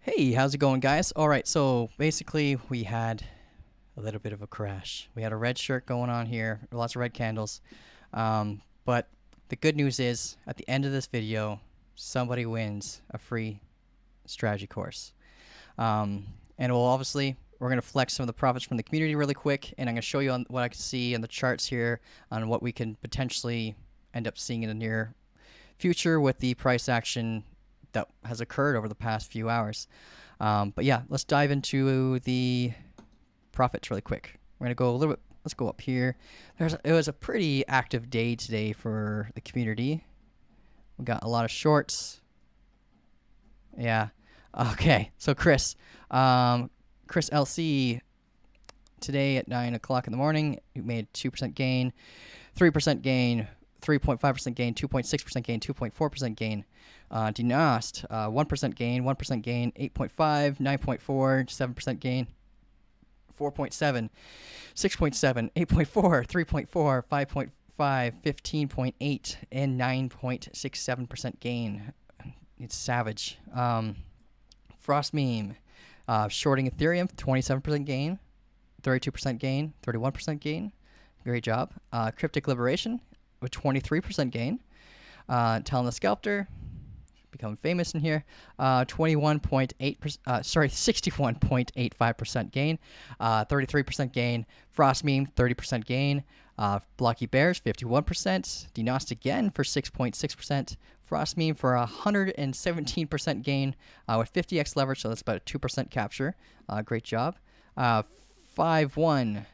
Hey, how's it going, guys? All right, so basically, we had a little bit of a crash. We had a red shirt going on here, lots of red candles. But the good news is, at the end of this video, somebody wins a free strategy course. And we'll obviously, we're going to flex some of the profits from the community really quick, and I'm going to show you on what I can see in the charts here on what we can potentially end up seeing in the near future with the price action that has occurred over the past few hours. But yeah, let's dive into the profits really quick. We're gonna go a little bit. Let's go up here. It was a pretty active day today for the community. We got a lot of shorts. Yeah. Okay. So Chris LC today at 9 o'clock in the morning, he made 2% gain, 3% gain, 3.5% gain, 2.6% gain, 2.4% gain. Denost, 1% gain, 1% gain, 8.5, 9.4, 7% gain, 4.7, 6.7, 8.4, 3.4, 5.5, 15.8, and 9.67% gain. It's savage. Frost meme, shorting Ethereum, 27% gain, 32% gain, 31% gain. Great job. Cryptic Liberation with 23% gain. Talon the Sculptor, become famous in here. 61.85% gain. 33% gain. Frost Meme, 30% gain. Blocky Bears, 51%. Denost again for 6.6%. Frost Meme for 117% gain with 50x leverage, so that's about a 2% capture. Great job. 5-1.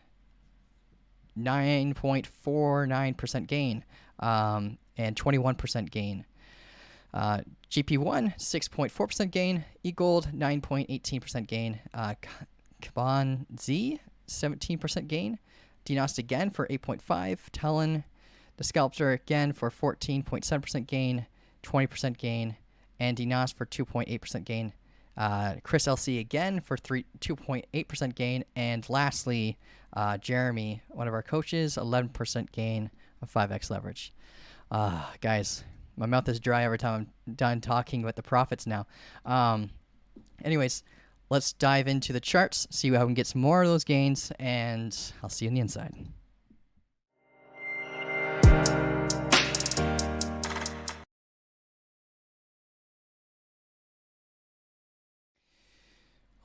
9.49% gain and 21% gain. GP1, 6.4% gain. eGold, 9.18% gain. Kaban Z, 17% gain. Denost again for 8.5. Talon the Sculptor again for 14.7% gain, 20% gain. And Denost for 2.8% gain. Chris LC again for 2.8% gain. And lastly, Jeremy, one of our coaches, 11% gain of 5x leverage. Guys, my mouth is dry every time I'm done talking about the profits now. Anyways, let's dive into the charts, see how we can get some more of those gains, and I'll see you on the inside.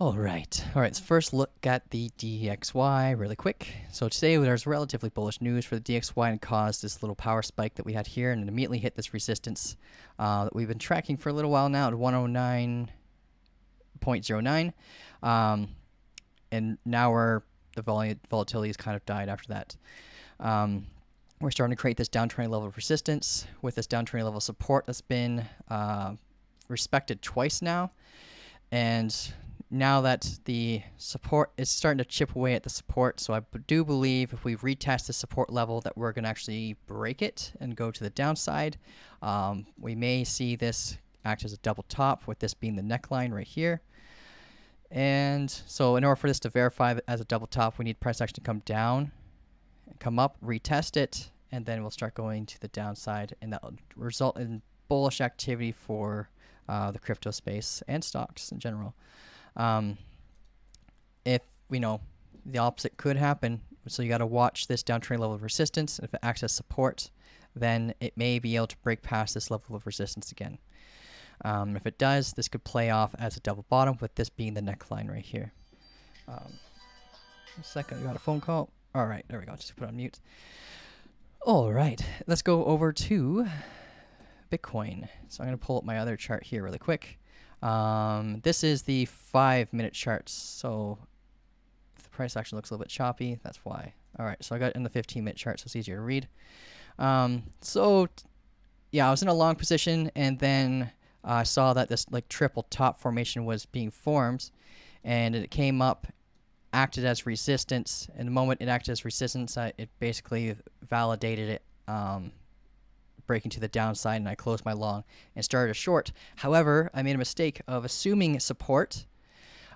All right, let's first look at the DXY really quick. So today there's relatively bullish news for the DXY and caused this little power spike that we had here and it immediately hit this resistance that we've been tracking for a little while now at 109.09. And now the volatility has kind of died after that. We're starting to create this downtrending level of resistance with this downtrending level of support that's been respected twice now. And now that the support is starting to chip away at the support, so I do believe if we retest the support level that we're going to actually break it and go to the downside. We may see this act as a double top, with this being the neckline right here. And so in order for this to verify it as a double top, we need price action to come down, come up, retest it, and then we'll start going to the downside, and that will result in bullish activity for the crypto space and stocks in general. If we know the opposite could happen, so you got to watch this downtrend level of resistance. If it acts as support, then it may be able to break past this level of resistance again. If it does, this could play off as a double bottom, with this being the neckline right here. A second, we got a phone call. All right, there we go. Just put it on mute. All right, let's go over to Bitcoin. So I'm going to pull up my other chart here really quick. This is the 5-minute chart. So if the price action looks a little bit choppy, that's why. All right, so I got it in the 15-minute chart, so it's easier to read. Yeah, I was in a long position, and then I saw that this like triple top formation was being formed, and it came up, acted as resistance. And the moment it acted as resistance, it basically validated it, breaking to the downside, and I closed my long and started a short. However, I made a mistake of assuming support.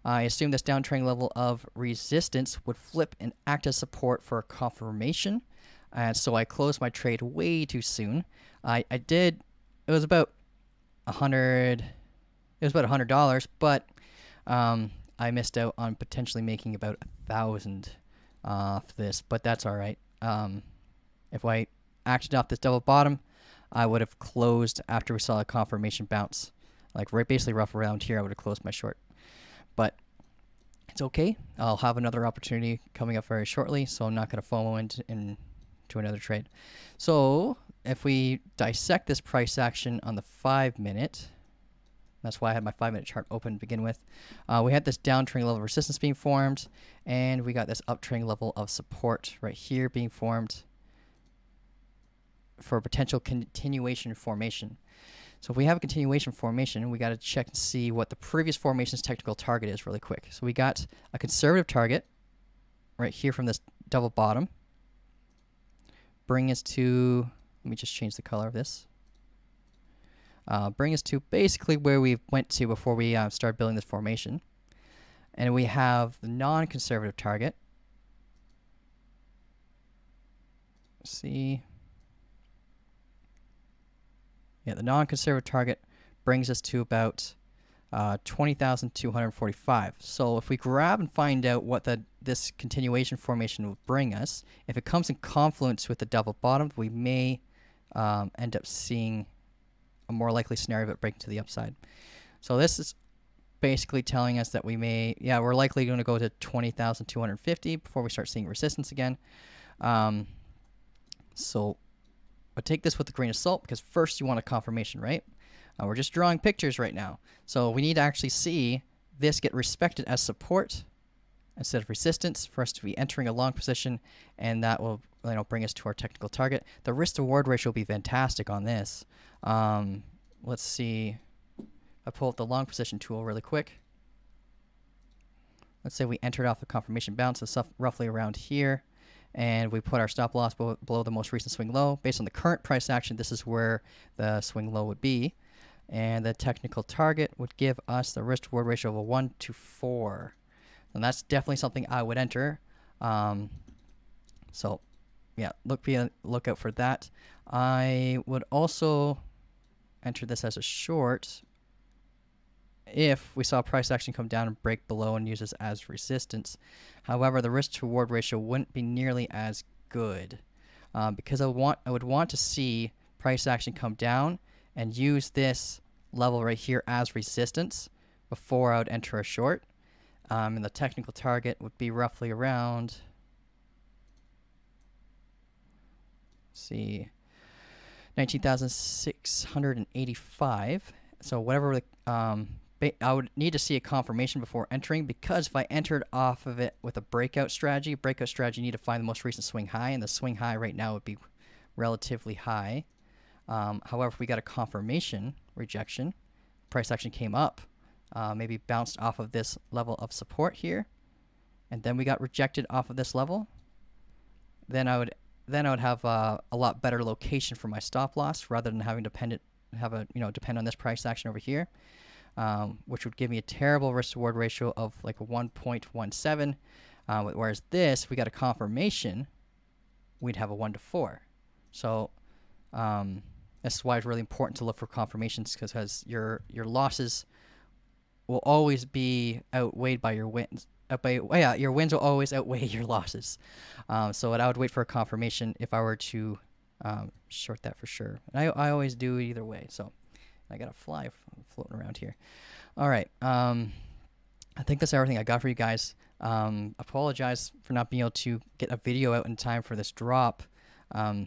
I assumed this downtrending level of resistance would flip and act as support for a confirmation, and so I closed my trade way too soon. I did. It was about $100. It was about $100, but I missed out on potentially making about 1,000 off this, but that's all right. If I acted off this double bottom, I would have closed after we saw a confirmation bounce. Like right, basically rough around here, I would have closed my short. But it's okay. I'll have another opportunity coming up very shortly, so I'm not going to FOMO into another trade. So if we dissect this price action on the 5-minute, that's why I had my 5-minute chart open to begin with. We had this downtrend level of resistance being formed, and we got this uptrend level of support right here being formed for a potential continuation formation. So if we have a continuation formation, we got to check and see what the previous formation's technical target is really quick. So we got a conservative target right here from this double bottom. Bring us to, let me just change the color of this. Bring us to basically where we went to before we started building this formation. And we have the non-conservative target. Let's see. Yeah, the non-conservative target brings us to about 20,245. So if we grab and find out what this continuation formation will bring us, if it comes in confluence with the double bottom, we may end up seeing a more likely scenario of it breaking to the upside. So this is basically telling us that we may, we're likely going to go to 20,250 before we start seeing resistance again. So but take this with a grain of salt, because first you want a confirmation, right? We're just drawing pictures right now. So we need to actually see this get respected as support instead of resistance for us to be entering a long position, and that will bring us to our technical target. The risk-to-reward ratio will be fantastic on this. Let's see. I pull up the long position tool really quick. Let's say we entered off the confirmation bounce, so roughly around here. And we put our stop loss below the most recent swing low. Based on the current price action, this is where the swing low would be. And the technical target would give us the risk-to-reward ratio of a 1 to 4. And that's definitely something I would enter. So, yeah, look out for that. I would also enter this as a short if we saw price action come down and break below and use this as resistance. However, the risk to reward ratio wouldn't be nearly as good because I would want to see price action come down and use this level right here as resistance before I would enter a short. And the technical target would be roughly around, let's see, 19,685. So whatever the I would need to see a confirmation before entering, because if I entered off of it with a breakout strategy you need to find the most recent swing high, and the swing high right now would be relatively high. However, if we got a confirmation rejection, price action came up, maybe bounced off of this level of support here, and then we got rejected off of this level, then I would have a lot better location for my stop loss rather than having depend on this price action over here. Which would give me a terrible risk-to-reward ratio of like a 1.17. Whereas this, we got a confirmation, we'd have a 1 to 4. So this is why it's really important to look for confirmations, because your losses will always be outweighed by your wins. Your wins will always outweigh your losses. So I would wait for a confirmation if I were to short that for sure. And I always do either way. So I got a fly floating around here. All right. I think that's everything I got for you guys. Apologize for not being able to get a video out in time for this drop. I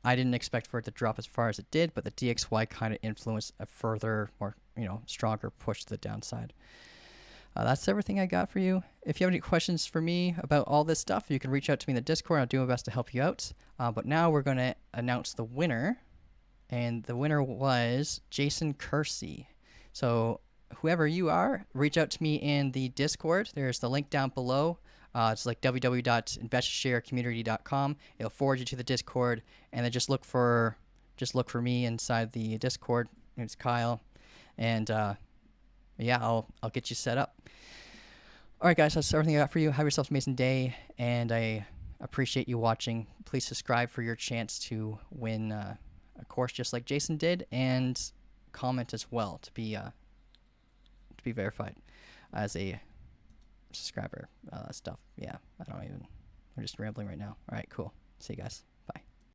didn't expect for it to drop as far as it did, but the DXY kind of influenced a further, more stronger push to the downside. That's everything I got for you. If you have any questions for me about all this stuff, you can reach out to me in the Discord. I'll do my best to help you out. But now we're going to announce the winner. And the winner was Jason Kersey. So whoever you are, reach out to me in the Discord. There's the link down below. It's like www.investorsharecommunity.com. It'll forward you to the Discord, and then just look for me inside the Discord. It's Kyle, and I'll get you set up. All right, guys, that's everything I got for you. Have yourself an amazing day, and I appreciate you watching. Please subscribe for your chance to win a course just like Jason did, and comment as well to be verified. as a subscriber stuff. Yeah, I don't even. I'm just rambling right now. All right, cool. See you guys.